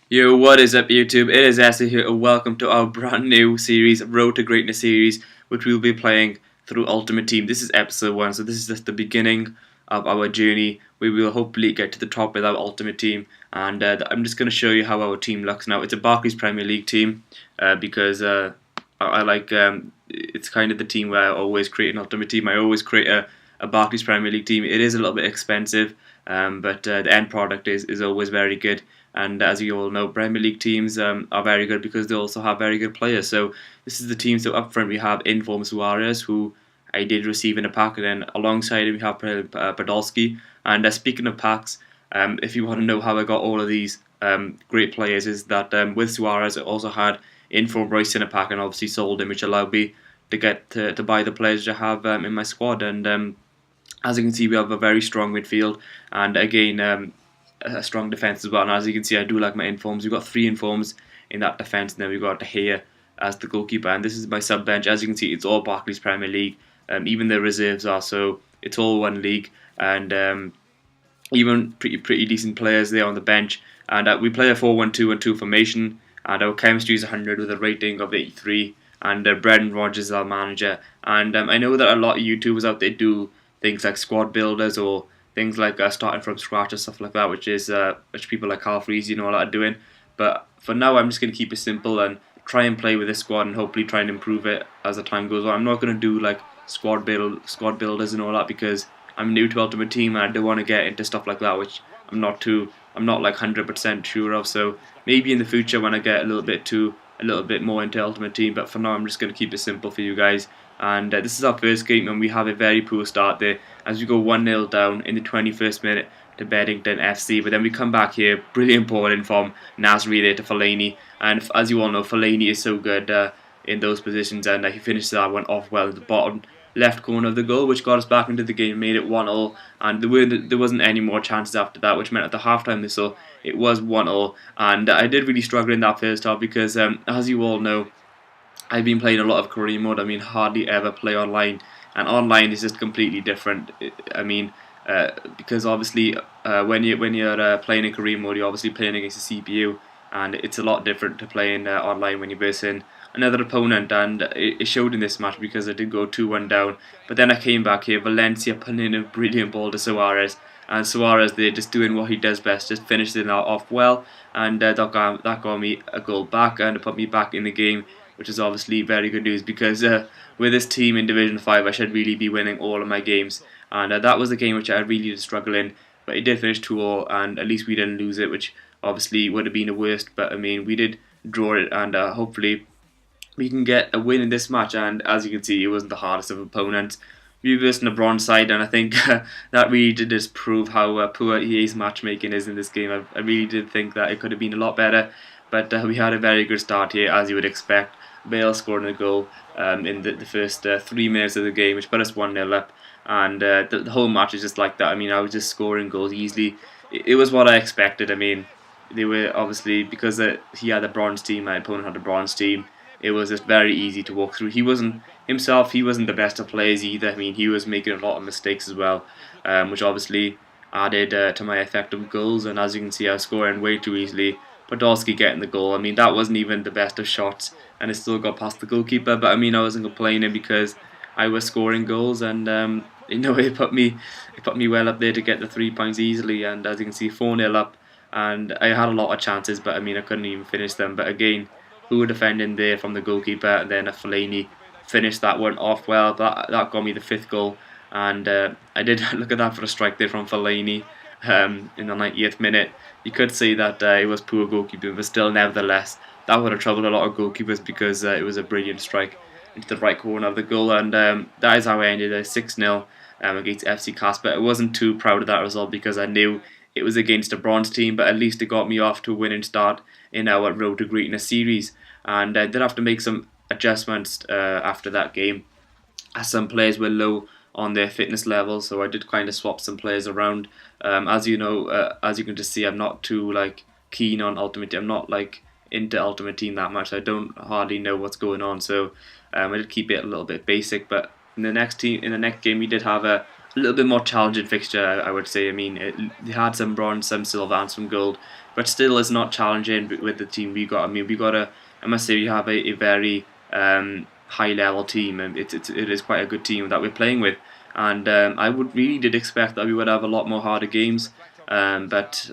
Yo, what is up, YouTube? It is Esther here, and welcome to our brand new series, Road to Greatness series, which we'll be playing through Ultimate Team. This is episode 1, so this is just the beginning of our journey. We will hopefully get to the top with our Ultimate Team, and I'm just going to show you how our team looks now. It's a Barclays Premier League team because I like it's kind of the team where I always create an Ultimate Team. I always create a Barclays Premier League team. It is a little bit expensive, but the end product is always very good. And as you all know, Premier League teams are very good because they also have very good players. So this is the team. So up front we have inform Suarez, who I did receive in a pack, and then alongside him we have Podolski. And speaking of packs, if you want to know how I got all of these great players, is that with Suarez I also had inform Royce in a pack, and obviously sold him, which allowed me to get to buy the players I have in my squad. And as you can see, we have a very strong midfield, and again a strong defence as well. And as you can see, I do like my informs. We've got 3 informs in that defence, and then we've got De Gea as the goalkeeper. And this is my sub bench. As you can see, it's all Barclays Premier League. Even the reserves are, so it's all one league, and even pretty decent players there on the bench. And we play a 4-1-2-1-2 formation, and our chemistry is 100 with a rating of 83. And Brendan Rodgers is our manager. And I know that a lot of YouTubers out there do things like squad builders or things like starting from scratch or stuff like that, which people like Carl Freeze, a lot are doing. But for now, I'm just going to keep it simple and try and play with this squad and hopefully try and improve it as the time goes on. I'm not going to do like squad builders and all that because I'm new to Ultimate Team and I don't want to get into stuff like that, which I'm not like 100% sure of. So maybe in the future when I get a little bit more into Ultimate Team, but for now I'm just going to keep it simple for you guys. And this is our first game, and we have a very poor start there as we go 1-0 down in the 21st minute to Beddington FC. But then we come back here, brilliant ball in from Nasri there to Fellani, and as you all know, Fellani is so good in those positions, and he finished that one off well at the bottom left corner of the goal, which got us back into the game, made it 1-0, and there wasn't any more chances after that, which meant at the halftime whistle it was 1-0. And I did really struggle in that first half because, as you all know, I've been playing a lot of career mode. I mean, hardly ever play online, and online is just completely different. I mean, because obviously when you're playing in career mode, you're obviously playing against a CPU, and it's a lot different to playing online when you're versing another opponent. And it showed in this match because I did go 2-1 down, but then I came back here. Valencia putting in a brilliant ball to Suarez, and Suarez there just doing what he does best, just finished it off well, and that got me a goal back and it put me back in the game, which is obviously very good news because with this team in Division 5 I should really be winning all of my games, and that was a game which I really did struggle in, but it did finish 2-0 and at least we didn't lose it, which obviously would have been the worst, but I mean we did draw it, and hopefully we can get a win in this match. And as you can see, it wasn't the hardest of opponents. We were in a bronze side, and I think that really did just prove how poor EA's matchmaking is in this game. I really did think that it could have been a lot better, but we had a very good start here, as you would expect. Bale scoring a goal in the first 3 minutes of the game, which put us 1-0 up, and the whole match is just like that. I mean, I was just scoring goals easily. It was what I expected. I mean, they were obviously, because he had a bronze team, my opponent had a bronze team, it was just very easy to walk through. He wasn't the best of players either. I mean, he was making a lot of mistakes as well, which obviously added to my effective goals. And as you can see, I was scoring way too easily. Podolski getting the goal. I mean, that wasn't even the best of shots, and it still got past the goalkeeper. But I mean, I wasn't complaining because I was scoring goals, and it put me well up there to get the 3 points easily. And as you can see, 4-0 up, and I had a lot of chances, but I mean, I couldn't even finish them. But again, who were defending there from the goalkeeper, and then a Fellani finished that one off well. That got me the 5th goal, and I did look at that for a strike there from Fellani in the 90th minute. You could say that it was poor goalkeeping, but still, nevertheless, that would have troubled a lot of goalkeepers because it was a brilliant strike into the right corner of the goal, and that is how I ended 6-0 against FC Casper. I wasn't too proud of that result because I knew it was against a bronze team, but at least it got me off to a winning start in our Road to Greatness series. And I did have to make some adjustments after that game, as some players were low on their fitness level, so I did kind of swap some players around. As you know, as you can just see, I'm not too keen on Ultimate Team. I'm not into Ultimate Team that much. I don't hardly know what's going on, so I did keep it a little bit basic. But in the next game, we did have a little bit more challenging fixture, I would say. I mean, they had some bronze, some silver, and some gold but still is not challenging with the team we got. I mean, we got I must say we have a very high level team, and it is quite a good team that we're playing with. And I would really did expect that we would have a lot more harder games, but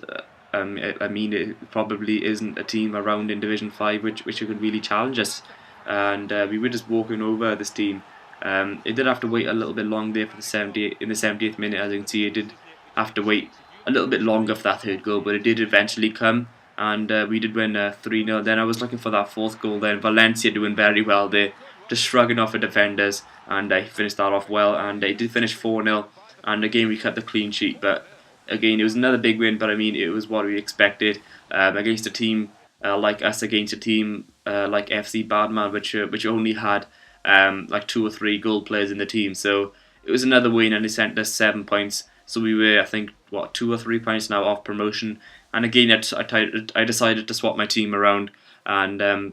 I mean, it probably isn't a team around in Division 5 which could really challenge us, and we were just walking over this team. It did have to wait a little bit long there for the 70th minute. As you can see, it did have to wait a little bit longer for that third goal, but it did eventually come, and we did win 3-0. Then I was looking for that fourth goal. Then Valencia doing very well there, just shrugging off the defenders, and he finished that off well, and he did finish 4-0. And again, we cut the clean sheet, but again, it was another big win. But I mean, it was what we expected against a team like us, against a team like FC Badman, which only had like 2 or 3 goal players in the team. So it was another win, and they sent us 7 points. So we were, I think, 2 or 3 points now off promotion. And again, I decided to swap my team around, and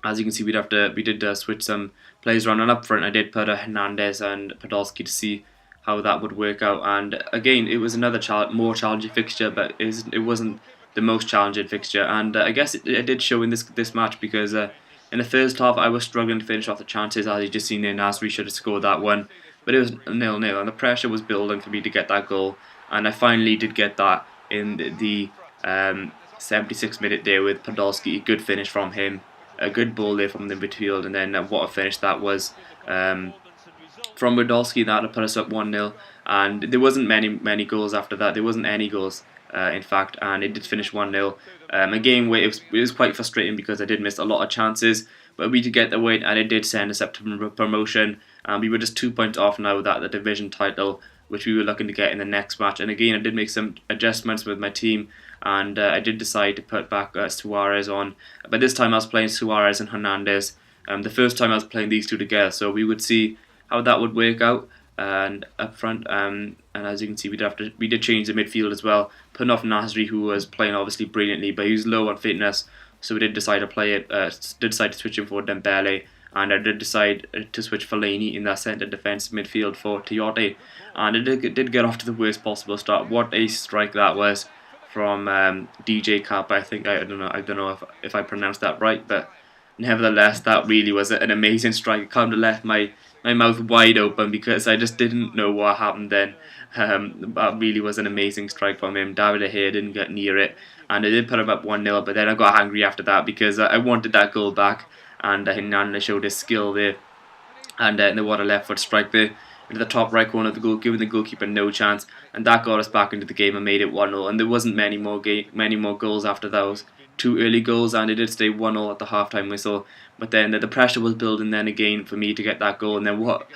as you can see, we did switch some players around. And up front, I did put Hernandez and Podolski to see how that would work out. And again, it was another more challenging fixture, but it wasn't the most challenging fixture. And I guess it did show in this match, because in the first half I was struggling to finish off the chances. As you just seen there, Nasri should have scored that one, but it was 0-0, and the pressure was building for me to get that goal. And I finally did get that in the 76th minute there with Podolski. A good finish from him, a good ball there from the midfield, and then what a finish that was from Podolski. That put us up 1-0, and there wasn't many goals after that. There wasn't any goals, in fact, and it did finish 1-0. A game where it was quite frustrating, because I did miss a lot of chances, but we did get the win, and it did send us up to promotion. And we were just 2 points off now that the division title, which we were looking to get in the next match. And again, I did make some adjustments with my team, and I did decide to put back Suarez on. But this time I was playing Suarez and Hernandez. The first time I was playing these two together, so we would see how that would work out. And up front, and as you can see, we did change the midfield as well, putting off Nasri, who was playing obviously brilliantly, but he was low on fitness, so we did decide to switch him for Dembele. And I did decide to switch Fellani in that centre defence midfield for Tiote. And it did get off to the worst possible start. What a strike that was from DJ Kappa. I don't know if I pronounced that right, but nevertheless, that really was an amazing strike. It kind of left my mouth wide open, because I just didn't know what happened then. That really was an amazing strike from him. David Ahir didn't get near it, and I did put him up 1-0, but then I got angry after that, because I wanted that goal back. And Hernandez showed his skill there, and what a left foot strike there into the top right corner of the goal, giving the goalkeeper no chance, and that got us back into the game and made it 1-0. And there wasn't many more goals after those 2 early goals, and it did stay 1-0 at the half-time whistle. But then the pressure was building then again for me to get that goal, and then what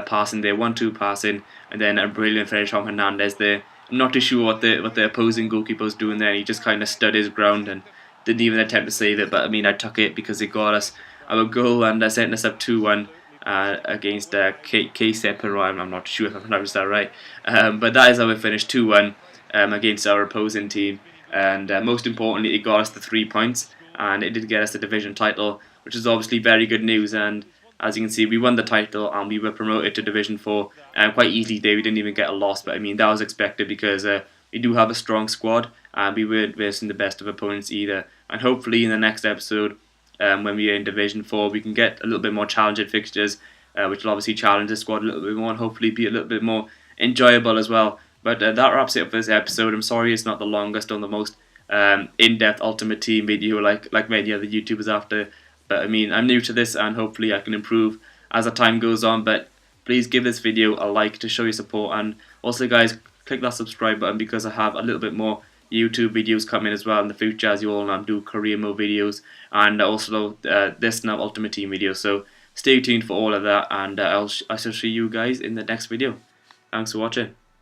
passing there, 1-2 passing, and then a brilliant finish from Hernandez there. I'm not too sure what the opposing goalkeeper was doing there. He just kind of stood his ground and didn't even attempt to save it, but I mean, I took it because it got us our goal, and sent us up 2-1 against K-Sepero. I'm not sure if I pronounced that right, but that is how we finished 2-1 against our opposing team. And most importantly, it got us the 3 points, and it did get us the division title, which is obviously very good news. And as you can see, we won the title, and we were promoted to Division 4 quite easily there. We didn't even get a loss, but I mean, that was expected, because we do have a strong squad, and we weren't facing the best of opponents either. And hopefully in the next episode, when we are in Division 4, we can get a little bit more challenging fixtures, which will obviously challenge the squad a little bit more, and hopefully be a little bit more enjoyable as well. But that wraps it up for this episode. I'm sorry it's not the longest or the most in-depth Ultimate Team video like many other YouTubers after. But I mean, I'm new to this, and hopefully I can improve as the time goes on. But please give this video a like to show your support, and also guys, click that subscribe button, because I have a little bit more YouTube videos coming as well in the future. As you all know, I'm doing career mode videos, and also this now Ultimate Team videos. So stay tuned for all of that, and I shall see you guys in the next video. Thanks for watching.